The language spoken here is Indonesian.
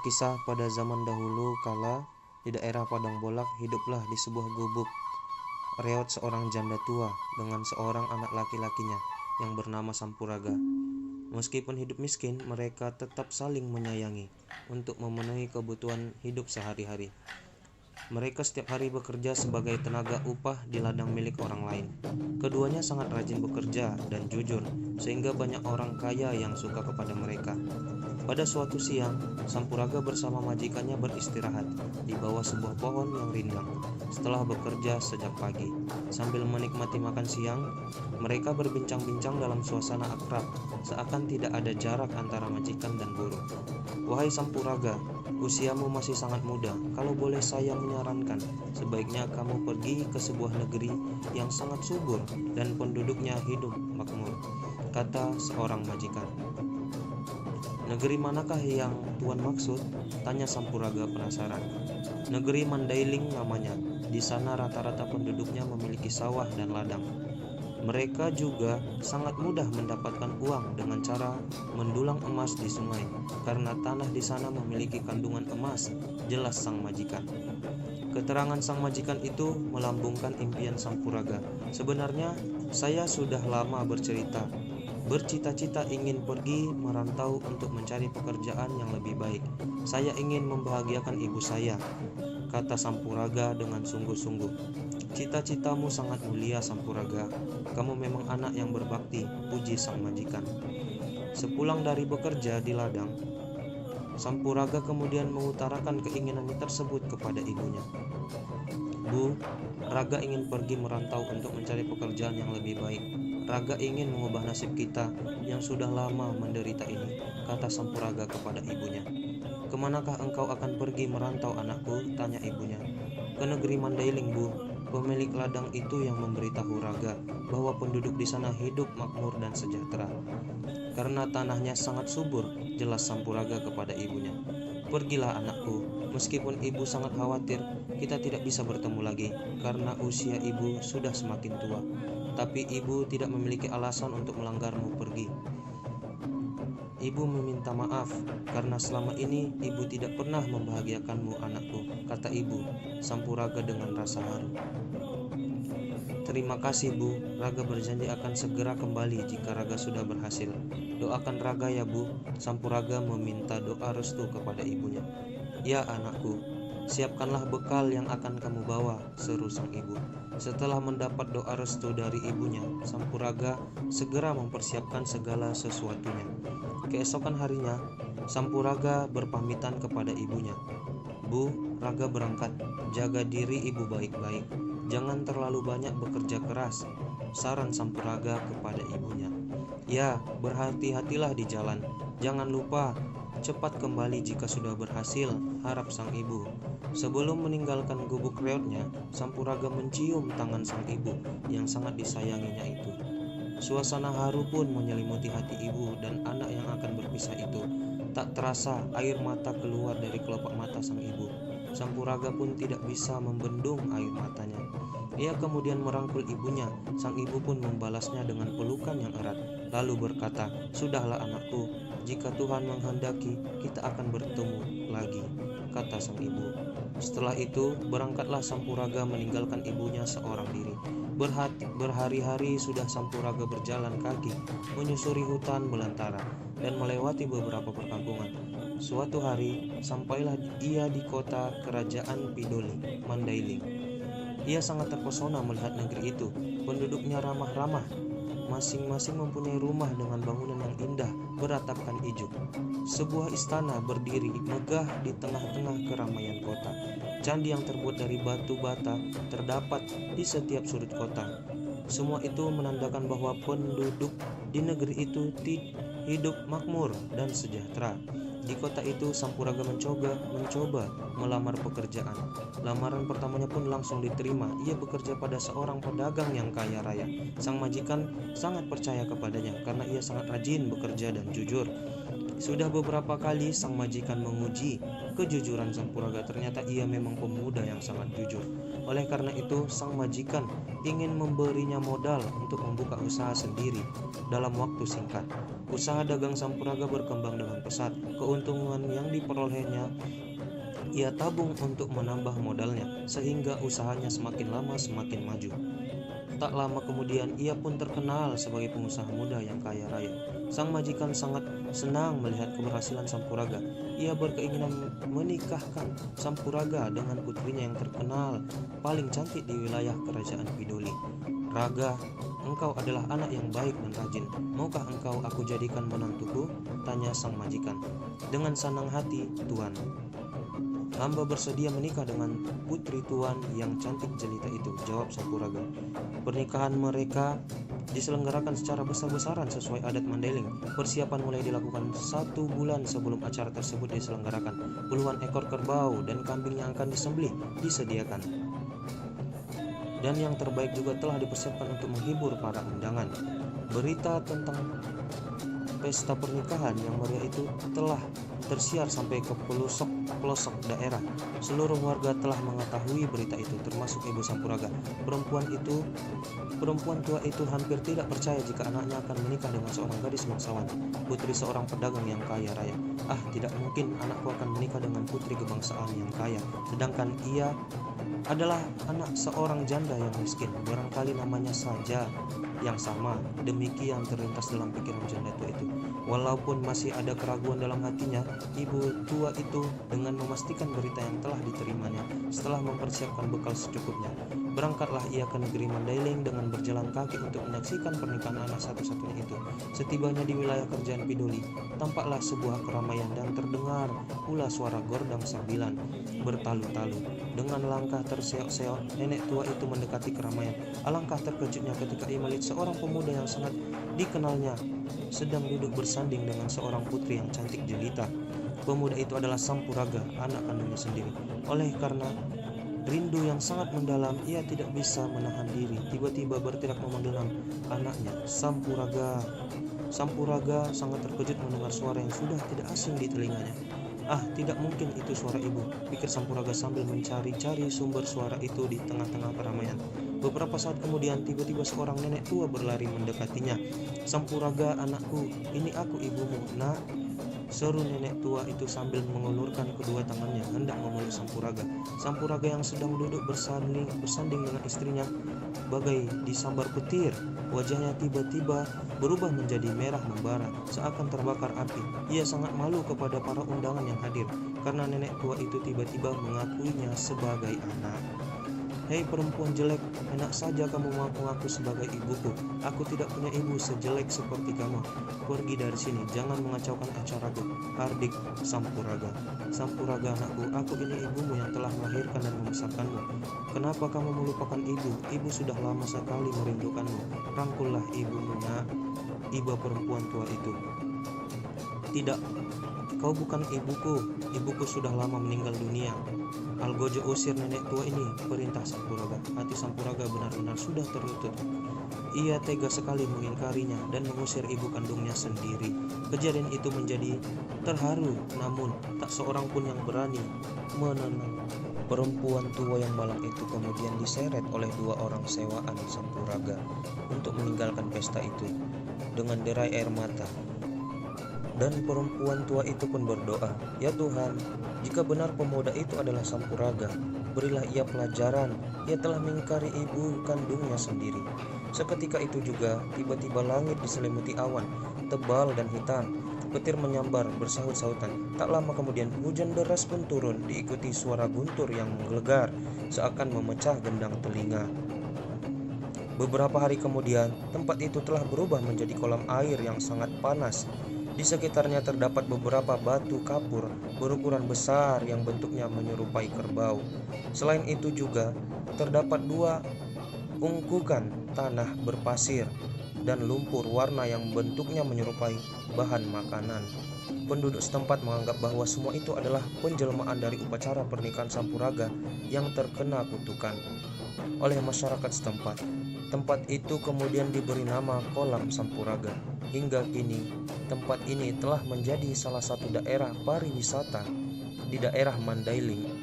Kisah pada zaman dahulu kala di daerah Padang Bolak hiduplah di sebuah gubuk reot seorang janda tua dengan seorang anak laki-lakinya yang bernama Sampuraga. Meskipun hidup miskin, mereka tetap saling menyayangi untuk memenuhi kebutuhan hidup sehari-hari. Mereka setiap hari bekerja sebagai tenaga upah di ladang milik orang lain. Keduanya sangat rajin bekerja dan jujur, sehingga banyak orang kaya yang suka kepada mereka. Pada suatu siang, Sampuraga bersama majikannya beristirahat di bawah sebuah pohon yang rindang setelah bekerja sejak pagi. Sambil menikmati makan siang, mereka berbincang-bincang dalam suasana akrab, seakan tidak ada jarak antara majikan dan buruh. "Wahai Sampuraga, usiamu masih sangat muda. Kalau boleh saya menyarankan, sebaiknya kamu pergi ke sebuah negeri yang sangat subur dan penduduknya hidup makmur," kata seorang majikan. "Negeri manakah yang Tuan maksud?" tanya Sampuraga penasaran. "Negeri Mandailing namanya. Di sana rata-rata penduduknya memiliki sawah dan ladang. Mereka juga sangat mudah mendapatkan uang dengan cara mendulang emas di sungai, karena tanah di sana memiliki kandungan emas," jelas sang majikan. Keterangan sang majikan itu melambungkan impian Sampuraga. "Sebenarnya saya sudah lama bercita-cita ingin pergi merantau untuk mencari pekerjaan yang lebih baik. Saya ingin membahagiakan ibu saya," kata Sampuraga dengan sungguh-sungguh. "Cita-citamu sangat mulia, Sampuraga. Kamu memang anak yang berbakti," puji sang majikan. Sepulang dari bekerja di ladang, Sampuraga kemudian mengutarakan keinginannya tersebut kepada ibunya. "Bu, Raga ingin pergi merantau untuk mencari pekerjaan yang lebih baik. Raga ingin mengubah nasib kita yang sudah lama menderita ini," kata Sampuraga kepada ibunya. "Kemanakah engkau akan pergi merantau, anakku?" tanya ibunya. "Ke negeri Mandailing, Bu. Pemilik ladang itu yang memberitahu Raga bahwa penduduk di sana hidup makmur dan sejahtera, karena tanahnya sangat subur," jelas Sampuraga kepada ibunya. "Pergilah, anakku. Meskipun ibu sangat khawatir kita tidak bisa bertemu lagi karena usia ibu sudah semakin tua. Tapi ibu tidak memiliki alasan untuk melanggarmu pergi. Ibu meminta maaf karena selama ini ibu tidak pernah membahagiakanmu, anakku," kata ibu Sampuraga dengan rasa haru. "Terima kasih, Bu. Raga berjanji akan segera kembali jika Raga sudah berhasil. Doakan Raga ya, Bu." Sampuraga meminta doa restu kepada ibunya. "Ya, anakku, siapkanlah bekal yang akan kamu bawa," seru sang ibu. Setelah mendapat doa restu dari ibunya, Sampuraga segera mempersiapkan segala sesuatunya. Keesokan harinya, Sampuraga berpamitan kepada ibunya. "Bu, Raga berangkat. Jaga diri ibu baik-baik. Jangan terlalu banyak bekerja keras," saran Sampuraga kepada ibunya. "Ya, berhati-hatilah di jalan. Jangan lupa cepat kembali jika sudah berhasil," harap sang ibu. Sebelum meninggalkan gubuk reotnya, Sampuraga mencium tangan sang ibu yang sangat disayanginya itu. Suasana haru pun menyelimuti hati ibu dan anak yang akan berpisah itu. Tak terasa air mata keluar dari kelopak mata sang ibu. Sampuraga pun tidak bisa membendung air matanya. Ia kemudian merangkul ibunya. Sang ibu pun membalasnya dengan pelukan yang erat, lalu berkata, "Sudahlah, anakku, jika Tuhan menghendaki kita akan bertemu lagi," kata sang ibu. Setelah itu berangkatlah Sampuraga meninggalkan ibunya seorang diri. Berhari-hari sudah Sampuraga berjalan kaki menyusuri hutan belantara dan melewati beberapa perkampungan. Suatu hari sampailah ia di kota kerajaan Pidoli, Mandailing. Ia sangat terpesona melihat negeri itu. Penduduknya ramah-ramah. Masing-masing mempunyai rumah dengan bangunan yang indah beratapkan ijuk. Sebuah istana berdiri megah di tengah-tengah keramaian kota. Candi yang terbuat dari batu bata terdapat di setiap sudut kota. Semua itu menandakan bahwa penduduk di negeri itu hidup makmur dan sejahtera. Di kota itu Sampuraga mencoba melamar pekerjaan. Lamaran pertamanya pun langsung diterima. Ia bekerja pada seorang pedagang yang kaya raya. Sang majikan sangat percaya kepadanya karena ia sangat rajin bekerja dan jujur. Sudah beberapa kali sang majikan menguji kejujuran Sampuraga. Ternyata ia memang pemuda yang sangat jujur. Oleh karena itu, sang majikan ingin memberinya modal untuk membuka usaha sendiri dalam waktu singkat. Usaha dagang Sampuraga berkembang dengan pesat. Keuntungan yang diperolehnya ia tabung untuk menambah modalnya, sehingga usahanya semakin lama semakin maju. Tak lama kemudian ia pun terkenal sebagai pengusaha muda yang kaya raya. Sang majikan sangat senang melihat keberhasilan Sampuraga. Ia berkeinginan menikahkan Sampuraga dengan putrinya yang terkenal paling cantik di wilayah kerajaan Widoli. "Raga, engkau adalah anak yang baik dan rajin. Maukah engkau aku jadikan menantuku?" tanya sang majikan. "Dengan senang hati, Tuan. Hamba bersedia menikah dengan putri Tuan yang cantik jelita itu," jawab Sampuraga. Pernikahan mereka diselenggarakan secara besar-besaran sesuai adat Mandailing. Persiapan mulai dilakukan 1 bulan sebelum acara tersebut diselenggarakan. Puluhan ekor kerbau dan kambing yang akan disembelih disediakan. Dan yang terbaik juga telah dipersiapkan untuk menghibur para undangan. Berita tentang pesta pernikahan yang meriah itu telah tersiar sampai ke pelosok daerah. Seluruh warga telah mengetahui berita itu, termasuk ibu Sampuraga. Perempuan tua itu hampir tidak percaya jika anaknya akan menikah dengan seorang gadis bangsawan, putri seorang pedagang yang kaya raya. "Ah, tidak mungkin anakku akan menikah dengan putri kebangsaan yang kaya, sedangkan ia adalah anak seorang janda yang miskin. Barangkali namanya saja yang sama." Demikian terlintas dalam pikiran janda tua itu. Walaupun masih ada keraguan dalam hatinya, ibu tua itu dengan memastikan berita yang telah diterimanya setelah mempersiapkan bekal secukupnya. Berangkatlah ia ke negeri Mandailing dengan berjalan kaki untuk menyaksikan pernikahan anak satu-satunya itu. Setibanya di wilayah kerajaan Widoli, tampaklah sebuah keramaian dan terdengar pula suara gordang sambilan bertalu-talu. Dengan langkah terseok-seok, nenek tua itu mendekati keramaian. Alangkah terkejutnya ketika ia melihat seorang pemuda yang sangat dikenalnya sedang duduk bersanding dengan seorang putri yang cantik jelita. Pemuda itu adalah Sampuraga, anak kandungnya sendiri. Oleh karena rindu yang sangat mendalam, ia tidak bisa menahan diri. Tiba-tiba berteriak memanggil nama anaknya, "Sampuraga!" Sampuraga sangat terkejut mendengar suara yang sudah tidak asing di telinganya. "Ah, tidak mungkin itu suara ibu," pikir Sampuraga sambil mencari-cari sumber suara itu di tengah-tengah keramaian. Beberapa saat kemudian, tiba-tiba seorang nenek tua berlari mendekatinya. "Sampuraga, anakku, ini aku ibumu, nak," seru nenek tua itu sambil mengulurkan kedua tangannya hendak memeluk Sampuraga. Sampuraga yang sedang duduk bersanding dengan istrinya bagai disambar petir. Wajahnya tiba-tiba berubah menjadi merah membara, seakan terbakar api. Ia sangat malu kepada para undangan yang hadir, karena nenek tua itu tiba-tiba mengakuinya sebagai anak. "Hei perempuan jelek, enak saja kamu mengaku sebagai ibuku. Aku tidak punya ibu sejelek seperti kamu. Pergi dari sini, jangan mengacaukan acaraku," hardik Sampuraga. "Sampuraga anakku, aku ini ibumu yang telah melahirkan dan membesarkanmu. Kenapa kamu melupakan ibu? Ibu sudah lama sekali merindukanmu. Rangkullah ibumu, nak," iba perempuan tua itu. "Tidak, kau bukan ibuku. Ibuku sudah lama meninggal dunia. Algojo, usir nenek tua ini," perintah Sampuraga. Hati Sampuraga benar-benar sudah tertutup. Ia tega sekali mengingkarinya dan mengusir ibu kandungnya sendiri. Kejadian itu menjadi terharu, namun tak seorang pun yang berani menenang. Perempuan tua yang malang itu kemudian diseret oleh 2 orang sewaan Sampuraga untuk meninggalkan pesta itu dengan derai air mata. Dan perempuan tua itu pun berdoa, "Ya Tuhan, jika benar pemuda itu adalah Sampuraga, berilah ia pelajaran. Ia telah mengingkari ibu kandungnya sendiri." Seketika itu juga, tiba-tiba langit diselimuti awan tebal dan hitam. Petir menyambar bersahut-sahutan. Tak lama kemudian, hujan deras pun turun, diikuti suara guntur yang menggelegar, seakan memecah gendang telinga. Beberapa hari kemudian, tempat itu telah berubah menjadi kolam air yang sangat panas. Di sekitarnya terdapat beberapa batu kapur berukuran besar yang bentuknya menyerupai kerbau. Selain itu juga terdapat 2 ungkukan tanah berpasir dan lumpur warna yang bentuknya menyerupai bahan makanan. Penduduk setempat menganggap bahwa semua itu adalah penjelmaan dari upacara pernikahan Sampuraga yang terkena kutukan oleh masyarakat setempat. Tempat itu kemudian diberi nama Kolam Sampuraga. Hingga kini, tempat ini telah menjadi salah satu daerah pariwisata di daerah Mandailing